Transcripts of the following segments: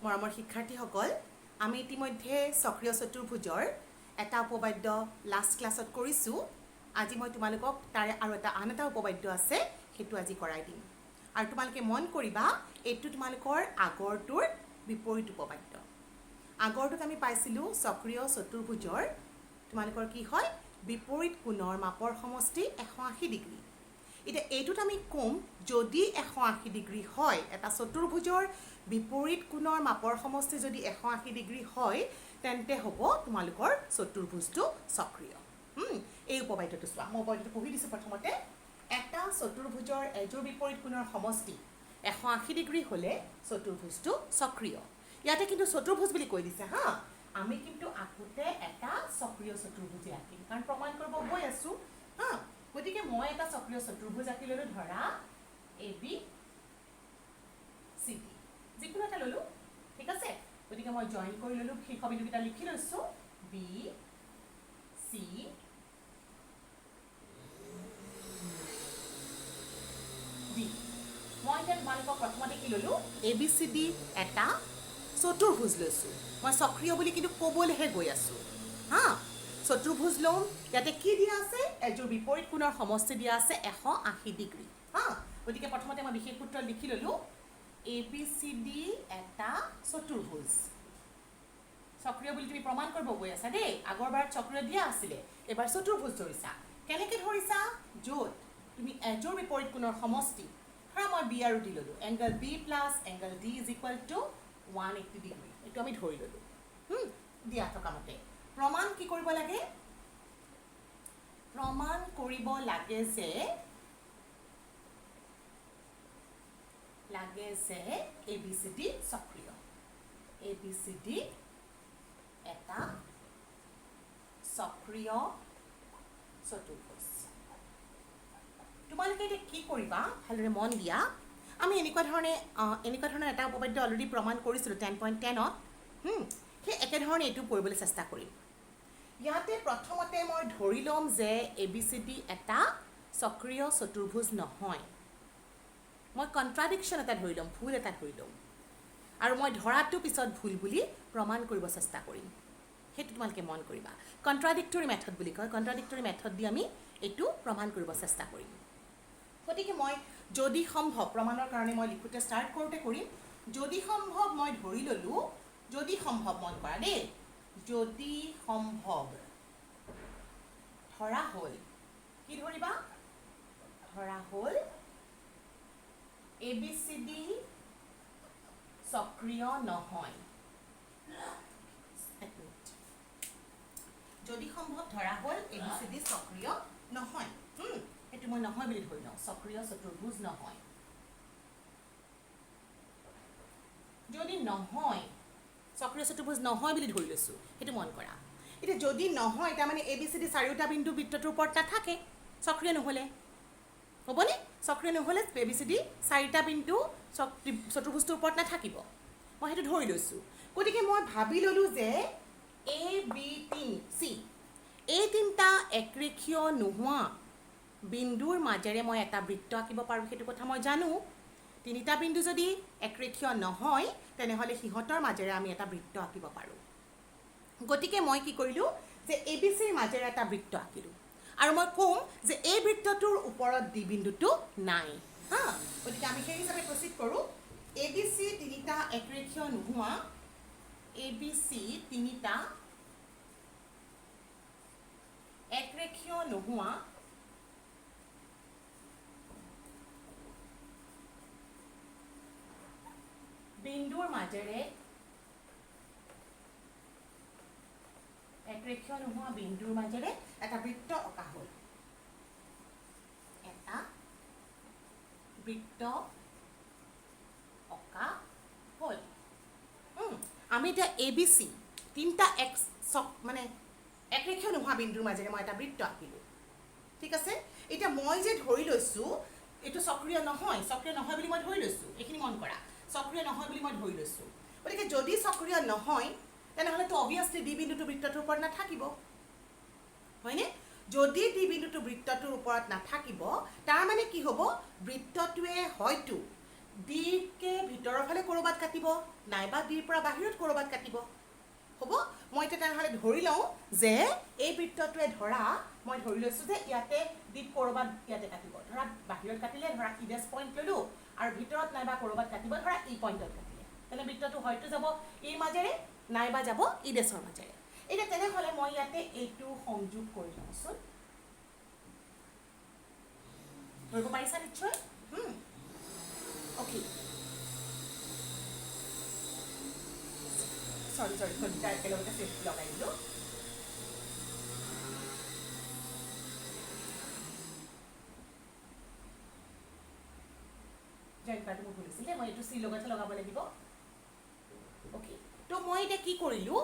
মৰমৰ শিক্ষাৰ্থীসকল, আমি ইতিমধ্যে সক্ৰিয় চতুৰ্ভুজৰ এটা উপবাদ্য লাষ্ট ক্লাছত কৰিছোঁ। আজি মই তোমালোকক তাৰে আৰু আন এটা উপবাদ্য আছে, সেইটো আজি কৰাই দিম। আৰু তোমালোকে মন কৰিবা, এইটো তোমালোকৰ আগৰটোৰ বিপৰীত উপবাদ্য। আগৰটোত আমি পাইছিলোঁ সক্ৰিয় চতুৰ্ভুজৰ তোমালোকৰ কি হয়, বিপৰীত কোণৰ মাপৰ সমষ্টি 180 ডিগ্ৰী। এতিয়া এইটোত আমি ক'ম, যদি 180 ডিগ্ৰী হয়, এটা চতুৰ্ভুজৰ বিপৰীত কোণৰ মাপৰ সমষ্টি যদি 180 ডিগ্ৰী হয়, তেন্তে হ'ব তোমালোকৰ চতুৰ্ভুজটো সক্ৰিয়। এই উপবাদ্যটো চোৱা, মই উপবাদ্যটো পঢ়ি দিছোঁ প্ৰথমতে। এটা চতুৰ্ভুজৰ এযোৰ বিপৰীত কোণৰ সমষ্টি 180 ডিগ্ৰী হ'লে চতুৰ্ভুজটো সক্ৰিয়। ইয়াতে কিন্তু চতুৰ্ভুজ বুলি কৈ দিছে হা, আমি কিন্তু আগতে এটা সক্ৰিয় চতুৰ্ভুজ আঁকিম, কাৰণ প্ৰমাণ কৰিব গৈ আছোঁ হা। গতিকে মই এটা সক্ৰিয় চতুৰ্ভুজ আঁকি ল'লোঁ, ধৰা ABCD, যিকোনো এটা ল'লোঁ, ঠিক আছে। গতিকে মই জইন কৰি ল'লোঁ, শীৰ্ষবিন্দুকেইটা লিখি লৈছোঁ, BCD। মই এতিয়া তোমালোকক প্ৰথমতে কি ল'লোঁ, ABCD এটা চতুৰ্ভুজ লৈছোঁ। মই সক্ৰিয় বুলি কিন্তু ক'বলৈহে গৈ আছোঁ হা। চতুৰ্ভুজ ল'ম, ইয়াতে কি দিয়া আছে, এযোৰ বিপৰীত কোণৰ সমষ্টি দিয়া আছে 180 ডিগ্ৰী হা। গতিকে প্ৰথমতে মই বিশেষ সূত্ৰ লিখি ল'লোঁ, ABCD এটা চতুৰ্ভুজ। সক্ৰিয় বুলি তুমি প্ৰমাণ কৰিব গৈ আছা দেই। আগৰবাৰত সক্ৰিয় দিয়া আছিলে, এবাৰ চতুৰ্ভুজ ধৰিছা। কেনেকৈ ধৰিছা, য'ত তুমি এযোৰ বিপৰীত কোণৰ সমষ্টি, ধৰা মই B আৰু D ল'লোঁ, angle B plus angle D is equal to 180 degree. এইটো আমি ধৰি ল'লোঁ দিয়া থকা মতে। প্ৰমাণ কি কৰিব লাগে, প্ৰমাণ কৰিব লাগে যে ABCD সক্ৰিয়। ABCD এটা সক্ৰিয় চতুৰ্ভুজ। তোমালোকে এতিয়া কি কৰিবা, ভালদৰে মন দিয়া। আমি এনেকুৱা ধৰণে এটা উপবাদ্য অলৰেডি প্ৰমাণ কৰিছিলোঁ 10.10ত। সেই একেধৰণে এইটো কৰিবলৈ চেষ্টা কৰিম। ইয়াতে প্ৰথমতে মই ধৰি ল'ম যে ABCD এটা সক্ৰিয় চতুৰ্ভুজ নহয়। মই কণ্ট্ৰাডিকশ্যন এটা ধৰি ল'ম, ভুল এটা ধৰি ল'ম, আৰু মই ধৰাটো পিছত ভুল বুলি প্ৰমাণ কৰিব চেষ্টা কৰিম। সেইটো তোমালোকে মন কৰিবা। কণ্ট্ৰাডিক্টৰী মেথড বুলি কয়, কণ্ট্ৰাডিক্টৰী মেথড দি আমি এইটো প্ৰমাণ কৰিব চেষ্টা কৰিম। গতিকে মই যদি সম্ভৱ, প্ৰমাণৰ কাৰণে মই লিখোঁতে ষ্টাৰ্ট কৰোঁতে কৰিম, যদি সম্ভৱ মই ধৰি ল'লোঁ, যদি সম্ভৱ মন কৰা দেই, যদি সম্ভৱ ধৰা হ'ল, কি ধৰিবা, ধৰা হ'ল ABCD সক্ৰিয় নহয়। যদি সম্ভৱ ধৰা হ'ল ABCD সক্ৰিয় নহয়, সেইটো মই নহয় বুলি ধৰি লওঁ, সক্ৰিয় চতুৰ্ভুজ নহয়। যদি নহয়, সক্ৰিয় চতুৰ্ভুজ নহয় বুলি ধৰি লৈছোঁ, সেইটো মন কৰা। এতিয়া যদি নহয়, তাৰমানে ABCD চাৰিওটা বিন্দু বৃত্তটোৰ ওপৰত নাথাকে, সক্ৰিয় নহ'লে হ'বনে? সক্ৰিয় নহ'লে ABCD চাৰিটা বিন্দু চতুৰ্ভুজটোৰ ওপৰত নাথাকিব, মই সেইটো ধৰি লৈছোঁ। গতিকে মই ভাবি ল'লোঁ যে ABC, এই তিনিটা একৰেখীয় নোহোৱা বিন্দুৰ মাজেৰে মই এটা বৃত্ত আঁকিব পাৰোঁ, সেইটো কথা মই জানো। তিনিটা বিন্দু যদি একৰেখীয় নহয়, তেনেহ'লে সিহঁতৰ মাজেৰে আমি এটা বৃত্ত আঁকিব পাৰোঁ। গতিকে মই কি কৰিলোঁ, যে ABCৰ মাজেৰে এটা বৃত্ত আঁকিলোঁ, আৰু মই ক'ম যে এই বৃত্তটোৰ ওপৰত D বিন্দুটো নাই হা। গতিকে আমি সেই হিচাপে প্ৰচিড কৰোঁ। ABC তিনিটা একৰেখীয় নোহোৱা, ABC তিনিটা একৰেখীয় নোহোৱা বিন্দুৰ মাজেৰে, একৰেখীয় নোহোৱা বিন্দুৰ মাজেৰে এটা বৃত্ত অঁকা হ'ল, এটা বৃত্ত অঁকা হ'ল। আমি এতিয়া ABC তিনিটা মানে একৰেখীয় নোহোৱা বিন্দুৰ মাজেৰে মই এটা বৃত্ত আঁকিলোঁ, ঠিক আছে। এতিয়া মই যে ধৰি লৈছোঁ এইটো সক্ৰিয় নহয়, সক্ৰিয় নহয় বুলি মই ধৰি লৈছোঁ, এইখিনি মন কৰা, সক্ৰিয় নহয় বুলি মই ধৰি লৈছোঁ। গতিকে যদি সক্ৰিয় নহয়, তেনেহ'লেতো অবভিয়াছলি D বিন্দুটো বৃত্তটোৰ ওপৰত নাথাকিব, হয়নে? যদি D বিন্দুটো বৃত্তটোৰ ওপৰত নাথাকিব, তাৰমানে কি হ'ব, বৃত্তটোৱে হয়তো ডিকে ভিতৰৰ ফালে ক'ৰবাত কাটিব নাইবা ডিৰ পৰা বাহিৰত ক'ৰবাত কাটিব হ'ব মই এতিয়া তেনেহ'লে ধৰি লওঁ যে এই বৃত্তটোৱে ধৰা মই ধৰি লৈছোঁ যে ইয়াতে ডিপ ক'ৰবাত ইয়াতে কাটিব ধৰা বাহিৰত কাটিলে ধৰা ই ডেছ পইণ্ট ল'লোঁ আৰু ভিতৰত নাইবা ক'ৰবাত কাটিব ধৰা ই পইণ্টত কাটিলে তেনে বৃত্তটো হয়তো যাব ইৰ মাজেৰে নাইবা যাব ই ডেছৰ মাজেৰে এতিয়া তেনেহ'লে মই ইয়াতে এইটো সংযোগ কৰি লওঁচোন ধৰিব পাৰিছা নিশ্চয় অ'কে সৰি দুটা একেলগতে চেফটি লগাই দিলোঁ জইণ্টটো মোৰ ভুল হৈছিলে মই এইটো চি লগতে লগাব লাগিব অ'কে তো মই এতিয়া কি কৰিলোঁ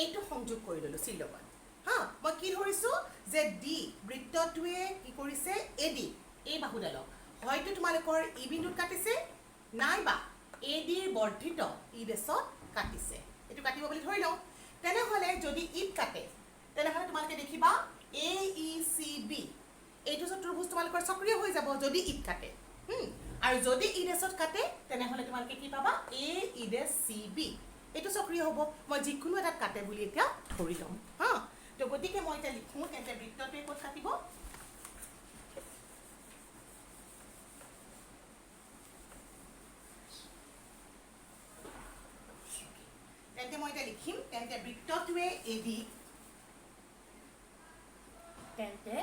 এইটো সংযোগ কৰি ল'লোঁ চিৰ লগত হা মই কি ধৰিছোঁ যে ডি বৃত্তটোৱে কি কৰিছে এ ডি এই বাহুডালক হয়তো তোমালোকৰ ই বিন্দুত কাটিছে নাইবা এ ডিৰ বৰ্ধিত ই ডেছত কাটিছে এইটো কাটিব বুলি ধৰি লওঁ তেনেহ'লে যদি ইত কাটে তেনেহ'লে তোমালোকে দেখিবা এ ই চি বি এইটো চতুৰ্ভুজ তোমালোকৰ সক্ৰিয় হৈ যাব যদি ইত কাটে আৰু যদি ই ডেছত কাটে তেনেহ'লে তোমালোকে কি পাবা এ ই ডেছ চি বি এইটো সক্ৰিয় হ'ব মই যিকোনো এটাত কাটে বুলি এতিয়া ধৰি ল'ম হা তো গতিকে মই এতিয়া লিখোঁ তেন্তে বৃত্তটোৱে ক'ত কাটিব তেন্তে মই এতিয়া লিখিম তেন্তে বৃত্তটোৱে এ ডি তেন্তে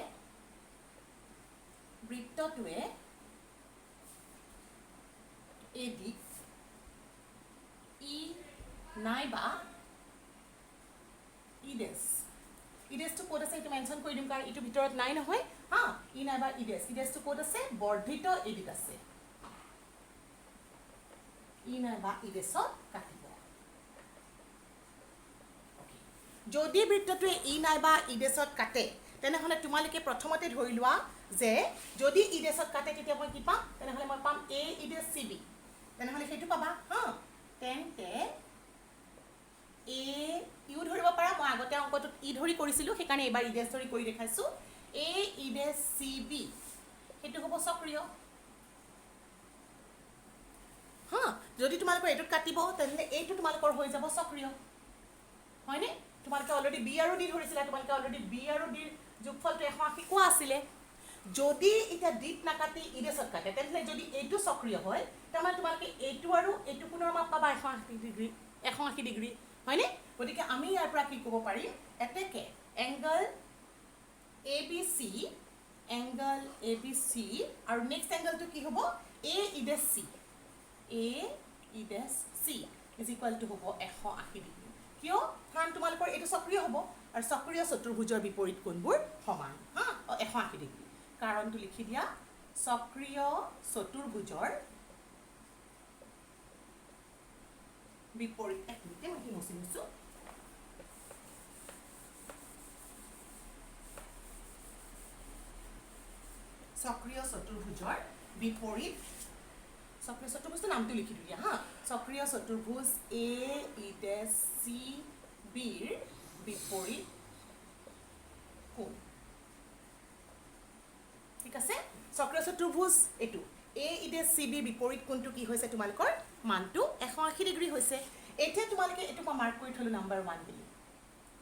বৃত্তটোৱে এ ডি ই নাইবা ই ডেছটো ক'ত আছে এইটো মেনশ্যন কৰি দিম কাৰণ এইটো ভিতৰত নাই নহয় হা ই নাইবা ই ডেছটো ক'ত আছে বৰ্ধিত এ ডিত আছে ই নাইবা ই ডেছত কাটিব যদি বৃত্তটোৱে ই নাইবা ই ডেছত কাটে তেনেহ'লে তোমালোকে প্ৰথমতে ধৰি লোৱা যে যদি ই ডেছত কাটে তেতিয়া মই কি পাম তেনেহ'লে মই পাম এ ই ডেছ চি বি তেনেহ'লে সেইটো পাবা হা তেন্তে এ ইউ ধৰিব পাৰা মই আগতে অংকটোত ই ধৰি কৰিছিলোঁ সেইকাৰণে এইবাৰ ই ডেছ ধৰি কৰি দেখাইছোঁ এ ই ডেছ চি বি সেইটো হ'ব সক্ৰিয় হা যদি তোমালোকৰ এইটোত কাটিব তেনেহ'লে এইটো তোমালোকৰ হৈ যাব সক্ৰিয় হয়নে তোমালোকে অলৰেডি বি আৰু ডি ধৰিছিলা তোমালোকে অলৰেডি বি আৰু ডিৰ যোগফলটো 180 কোৱা আছিলে যদি এতিয়া ডিত নাকাটি ই ডেছত কাটে তেনেহ'লে যদি এইটো সক্ৰিয় হয় তাৰমানে তোমালোকে এইটো আৰু এইটো পুনৰ মাপ পাবা 180 ডিগ্ৰী হয়নে গতিকে আমি ইয়াৰ পৰা কি ক'ব পাৰিম এতেকে এংগল এ বি চি আৰু নেক্সট এংগলটো কি হ'ব এ E dash C is equal to হ'ব 180 ডিগ্ৰী কিয় কাৰণ তোমালোকৰ এইটো সক্ৰিয় হ'ব আৰু সক্ৰিয় চতুৰ্ভুজৰ বিপৰীত কোণবোৰ সমান হা 180 ডিগ্ৰী কাৰণটো লিখি দিয়া সক্ৰিয় চতুৰ্ভুজৰ বিপৰীত এক মিনিটে মই কি মুছি লৈছোঁ সক্ৰিয় চতুৰ্ভুজৰ বিপৰীত সক্ৰিয় চতুৰ্ভুজৰ নামটো লিখি দিয়া হা সক্ৰিয় চতুৰ্ভুজ এ ই ডেছ চি বিৰ বিপৰীত কোণ ঠিক আছে সক্ৰিয় চতুৰ্ভুজ এইটো এ ই ডেছ চি বিৰ বিপৰীত কোণটো কি হৈছে তোমালোকৰ মানটো 180 ডিগ্ৰী হৈছে এতিয়া তোমালোকে এইটো মই মাৰ্ক কৰি থলোঁ নাম্বাৰ 1 বুলি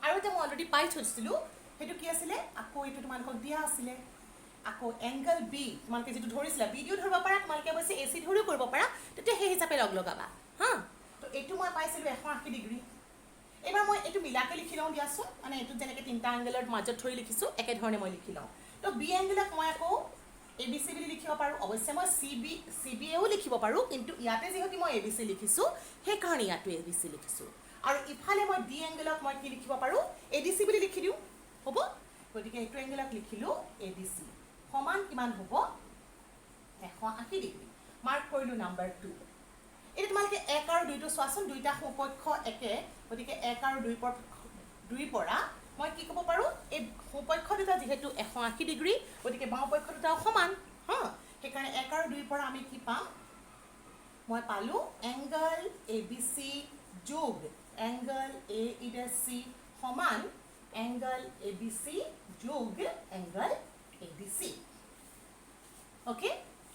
আৰু এটা মই অলৰেডি পাই থৈছিলোঁ সেইটো কি আছিলে আকৌ এইটো তোমালোকক দিয়া আছিলে আকৌ এংগল বি তোমালোকে যেটো ধৰিছিলা ভিডিও ধৰিব পাৰা তোমালোকে অৱশ্যে এ চি ধৰিও কৰিব পাৰা তেতিয়া সেই হিচাপে লগাবা হা তো এইটো মই পাইছিলোঁ 180 ডিগ্ৰী এবাৰ মই এইটো মিলাকে লিখি লওঁ দিয়াচোন মানে এইটো যেনেকৈ তিনিটা এংগলৰ মাজত ধৰি লিখিছোঁ একেধৰণে মই লিখি লওঁ তো বি এংগলক মই আকৌ এ বি চি বুলি লিখিব পাৰোঁ অৱশ্যে মই চি বি এও লিখিব পাৰোঁ কিন্তু ইয়াতে যিহেতু মই এ বি চি লিখিছোঁ সেইকাৰণে ইয়াতো এ বি চি লিখিছোঁ আৰু ইফালে মই ডি এংগলক মই কি লিখিব পাৰোঁ এ ডি চি বুলি লিখি দিওঁ হ'ব গতিকে এইটো এংগলক লিখিলোঁ এ ডি চি সমান কিমান হ'ব 180 ডিগ্ৰী মাৰ্ক কৰিলোঁ নাম্বাৰ 2 এতিয়া তোমালোকে 1 আৰু 2টো চোৱাচোন দুইটা সোঁপক্ষ একে গতিকে 1 আৰু 2 পৰা মই কি ক'ব পাৰোঁ এই সোঁপক্ষ দুটা যিহেতু 180 ডিগ্ৰী গতিকে বাওঁপক্ষ দুটাও সমান হা সেইকাৰণে 1 আৰু 2 পৰা আমি কি পাম মই পালোঁ এংগল এ বি চি যোগ angle A E dash C সমান এংগল এ বি চি যোগ angle A B C okay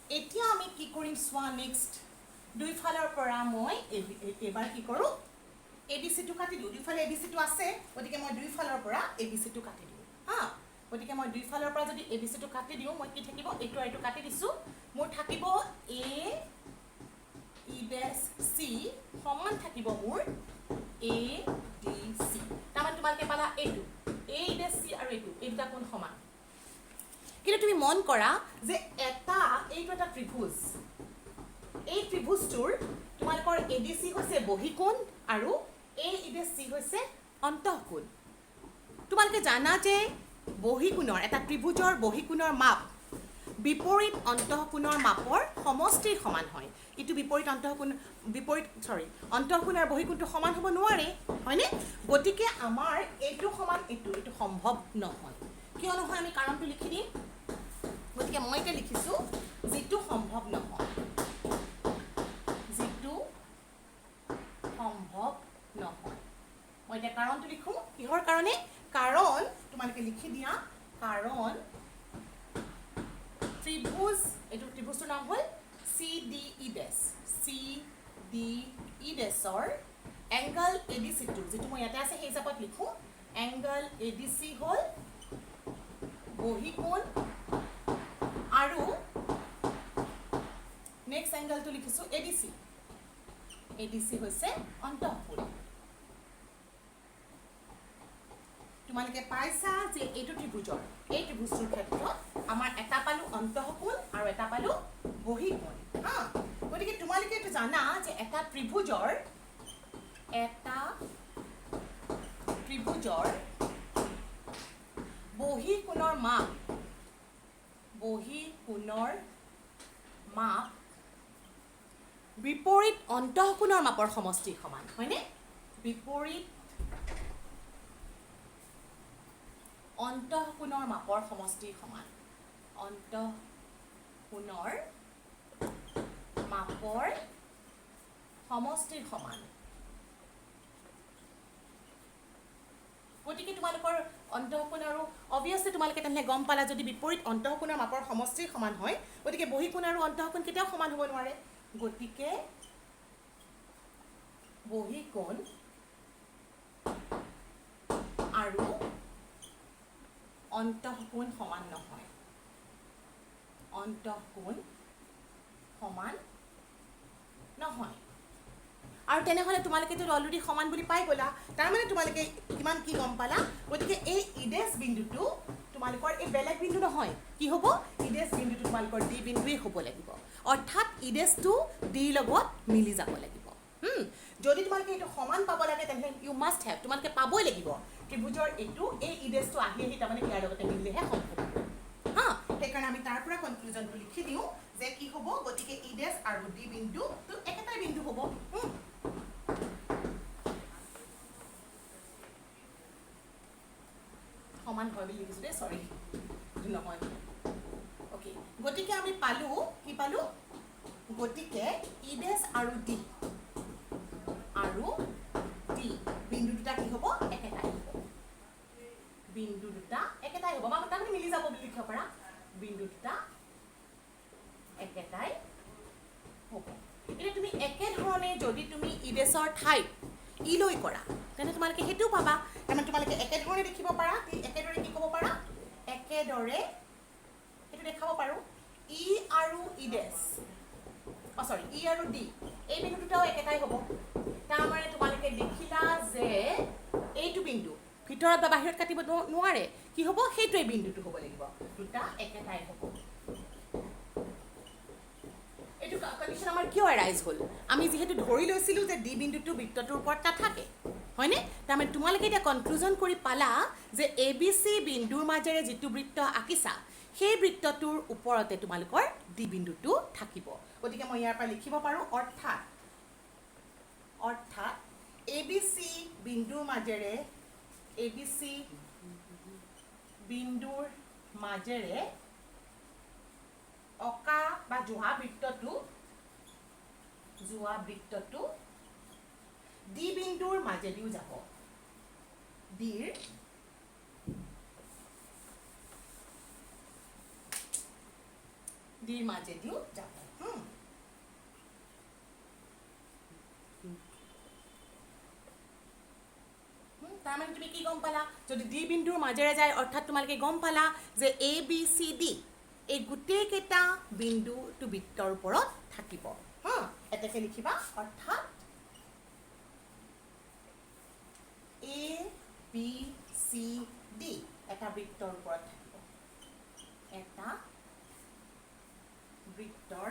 এতিয়া আমি কি কৰিম চোৱা নেক্সট দুইফালৰ পৰা মই এবাৰ কি কৰোঁ ABCটো কাটি দিওঁ দুইফালে ABCটো আছে গতিকে মই দুইফালৰ পৰা ABCটো কাটি দিওঁ হা গতিকে মই দুইফালৰ পৰা যদি ABCটো কাটি দিওঁ মই কি থাকিব এইটো আৰু এইটো কাটি দিছোঁ মোৰ থাকিব A E ডেছ C সমান থাকিব মোৰ A D C তাৰমানে তোমালোকে পালা এইটো A E ডেছ C আৰু এইটো এই দুটা কোণ সমান কিন্তু তুমি মন কৰা যে এইটো এটা ত্ৰিভুজ এই ত্ৰিভুজটোৰ তোমালোকৰ ADC হৈছে বহিকোণ আৰু AEDC হৈছে অন্তঃকোণ তোমালোকে জানা যে বহিকোণৰ এটা ত্ৰিভুজৰ বহিকোণৰ মাপ বিপৰীত অন্তঃকোণৰ মাপৰ সমষ্টিৰ সমান হয় ইটো বিপৰীত অন্তঃকোণ অন্তঃকোণ আৰু বহিকোণটো সমান হ'ব নোৱাৰে হয়নে গতিকে আমাৰ এইটো সমান এইটো সম্ভৱ নহয় কিয় নহয় আমি কাৰণটো লিখি দিম গতিকে মই এতিয়া লিখিছোঁ যিটো সম্ভৱ নহয় মই এতিয়া কাৰণটো লিখোঁ কিহৰ কাৰণে কাৰণ তোমালোকে লিখি দিয়া কাৰণ ত্ৰিভুজ এইটো ত্ৰিভুজটোৰ নাম হ'ল CDE ডেছ CDE ডেছৰ এংগল ADCটো যিটো মই ইয়াতে আছে সেই হিচাপত লিখোঁ এংগল ADC হ'ল বহিকোণ আৰু নেক্সট এংগলটো লিখিছোঁ ADC হৈছে অন্তঃকোণ তোমালোকে পাইছা যে এইটো ত্ৰিভুজৰ এই ত্ৰিভুজটোৰ ক্ষেত্ৰত আমাৰ এটা পালো অন্তঃকোণ আৰু এটা পালো বহিকোণ হা গতিকে তোমালোকে এইটো জানা যে এটা ত্ৰিভুজৰ বহিকোণৰ মাপ বিপৰীত অন্তঃকোণৰ মাপৰ সমষ্টিৰ সমান হয়নে বিপৰীত অন্তঃকোণৰ মাপৰ সমষ্টিৰ সমান অন্তঃকোণৰ মাপৰ সমষ্টিৰ সমান গতিকে তোমালোকৰ অন্তঃকোণ আৰু অবভিয়াছলি তোমালোকে তেনেহ'লে গম পালা যদি বিপৰীত অন্তঃকোণৰ মাপৰ সমষ্টিৰ সমান হয় গতিকে বহিকোণ আৰু অন্তঃকোণ কেতিয়াও সমান হ'ব নোৱাৰে গতিকে বহিকোণ আৰু অন্তঃকোণ সমান নহয় আৰু তেনেহ'লে তোমালোকেতো অলৰেডি সমান বুলি পাই গ'লা তাৰমানে তোমালোকে কিমান কি গম পালা গতিকে এই ইডেছ বিন্দুটো তোমালোকৰ এই বেলেগ বিন্দু নহয় কি হ'ব ইডেছ বিন্দুটো তোমালোকৰ D বিন্দুৱেই হ'ব লাগিব অৰ্থাৎ ইডেছটো ডিৰ লগত মিলি যাব লাগিব যদি তোমালোকে এইটো সমান পাব লাগে তেনেহ'লে ইউ মাষ্ট হেভ তোমালোকে পাবই লাগিব ত্ৰিভুজৰ এইটো এই ইডেছটো আহি তাৰমানে ইয়াৰ লগতে মিলিলেহে সম্ভৱ হা সেইকাৰণে আমি তাৰ পৰা কনক্লুজনটো লিখি দিওঁ যে কি হ'ব গতিকে ইডেছ আৰু D বিন্দুটো একেটাই বিন্দু হ'ব সমান হয় বুলি লিখিছোঁ দেই চৰি নহয় অ'কে গতিকে আমি পালোঁ কি পালোঁ গতিকে ইডেছ আৰু D বিন্দু দুটা কি হ'ব একেটাই হ'ব তাৰমানে মিলি যাব বুলি লিখিব পাৰা বিন্দু দুটা একেটাই হ'ব এতিয়া তুমি একেধৰণে যদি তুমি ইডেছৰ ঠাইত লৈ কৰা তেনে তোমালোকে সেইটোও পাবা তাৰমানে তোমালোকে একেধৰণে দেখিব পাৰা একেদৰে কি ক'ব পাৰা একেদৰে এইটো দেখাব পাৰোঁ ই আৰু D এই বিন্দু দুটাও একেটাই হ'ব তাৰমানে তোমালোকে দেখিলা যে এইটো বিন্দু ভিতৰত বা বাহিৰত কাটিব নোৱাৰে কি হ'ব সেইটোৱে বিন্দুটো হ'ব লাগিব দুটা একেটাই হ'ব এইটো কণ্ডিশ্যন আমাৰ কিয় এৰাইজ হ'ল আমি যিহেতু ধৰি লৈছিলোঁ যে D বিন্দুটো বৃত্তটোৰ ওপৰত নাথাকে হয়নে তাৰমানে তোমালোকে এতিয়া কনক্লুজন কৰি পালা যে ABC বিন্দুৰ মাজেৰে যিটো বৃত্ত আঁকিছা সেই বৃত্তটোৰ ওপৰতে তোমালোকৰ D বিন্দুটো থাকিব গতিকে মই ইয়াৰ পৰা লিখিব পাৰোঁ অৰ্থাৎ ABC বিন্দুৰ মাজেৰে অঁকা বা যোৱা বৃত্তটো D বিন্দুৰ মাজেদিও যাব ডিৰ মাজেদিও যাব তাৰমানে তুমি কি গম পালা যদি ডি বিন্দুৰ মাজেৰে যায় অৰ্থাৎ তোমালোকে গম পালা যে এ বি চি ডি এই গোটেইকেইটা বিন্দুটো বৃত্তৰ ওপৰত থাকিব হা এতেকে লিখিবা অৰ্থাৎ এ বি চি ডি এটা বৃত্তৰ ওপৰত থাকিব এটা বৃত্তৰ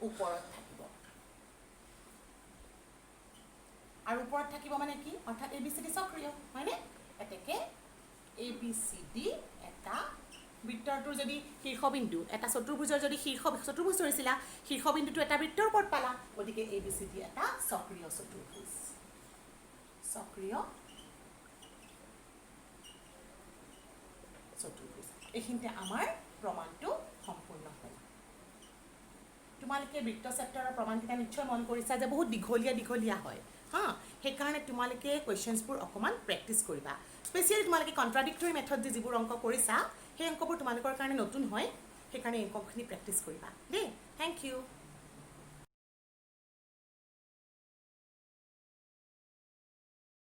ওপৰত থাকিব আৰু ওপৰত থাকিব মানে কি অৰ্থাৎ এ বি চি ডি সক্ৰিয় হয়নে এতেকে এ বি চি ডি এটা বৃত্তৰটোৰ যদি শীৰ্ষবিন্দু এটা চতুৰ্ভুজৰ যদি চতুৰ্ভুজ ধৰিছিলা শীৰ্ষবিন্দুটো এটা বৃত্তৰ ওপৰত পালা গতিকে এ বি চি ডি এটা সক্ৰিয় চতুৰ্ভুজ সক্ৰিয় চতুৰ্ভুজ এইখিনিতে আমাৰ প্ৰমাণটো সম্পূৰ্ণ হ'ল তোমালোকে বৃত্ত চেপ্টাৰৰ প্ৰমাণকেইটা নিশ্চয় মন কৰিছা যে বহুত দীঘলীয়া হয় হা সেইকাৰণে তোমালোকে কুৱেশ্যনছবোৰ অকণমান প্ৰেক্টিছ কৰিবা স্পেচিয়েলি তোমালোকে কণ্ট্ৰাডিক্টৰী মেথড যিবোৰ অংক কৰিছা সেই অংকবোৰ তোমালোকৰ কাৰণে নতুন হয় সেইকাৰণে এই অংকখিনি প্ৰেক্টিছ কৰিবা দেই থেংক ইউ